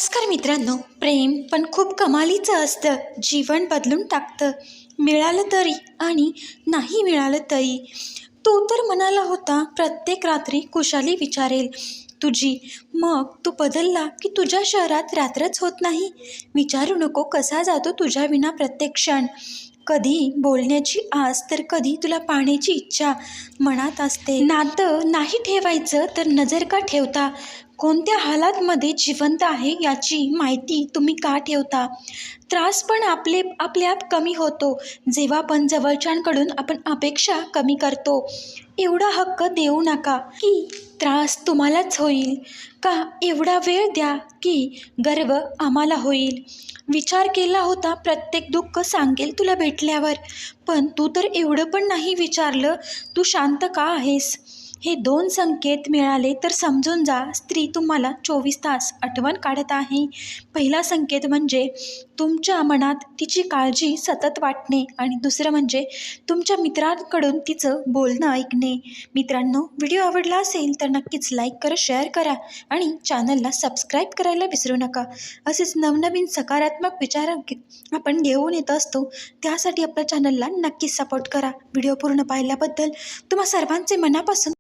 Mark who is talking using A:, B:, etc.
A: नमस्कार मित्रांनो, प्रेम पण खूप कमालीचं असतं. जीवन बदलून टाकतं. मिळालं तरी आणि नाही मिळालं तरी. तो तर म्हणाला होता प्रत्येक रात्री कुशाली विचारेल तुझी. मग तू बदलला की तुझ्या शहरात रात्रच होत नाही. विचारू नको कसा जातो तुझ्या विना प्रत्येक क्षण. कधी बोलण्याची आस तर कधी तुला पाहण्याची इच्छा मनात असते. नातं नाही ठेवायचं तर नजर का ठेवता. कोणत्या हालातमध्ये जिवंत आहे याची माहिती तुम्ही का ठेवता. त्रास पण आपले आप कमी होतो जेव्हा पण जवळच्यांकडून आपण अपेक्षा कमी करतो. एवढा हक्क देऊ नका की त्रास तुम्हालाच होईल. का एवढा वेळ द्या की गर्व आम्हाला होईल. विचार केला होता प्रत्येक दुःख सांगेल तुला भेटल्यावर. पण तू तर एवढं पण नाही विचारलं तू शांत का आहेस. हे दोन संकेत मिळाले तर समजून जा स्त्री तुम्हाला 24 तास आठवण काढत आहे. पहिला संकेत म्हणजे तुमच्या मनात तिची काळजी सतत वाटणे आणि दुसरं म्हणजे तुमच्या मित्रांकडून तिचं बोलणं ऐकणे. मित्रांनो, व्हिडिओ आवडला असेल तर नक्कीच लाईक करा, शेअर करा आणि चॅनलला सबस्क्राईब करायला विसरू नका. असेच नवनवीन सकारात्मक विचार आपण घेऊन येत असतो. त्यासाठी आपल्या चॅनलला नक्कीच सपोर्ट करा. व्हिडिओ पूर्ण पाहिल्याबद्दल तुम्हा सर्वांचे मनापासून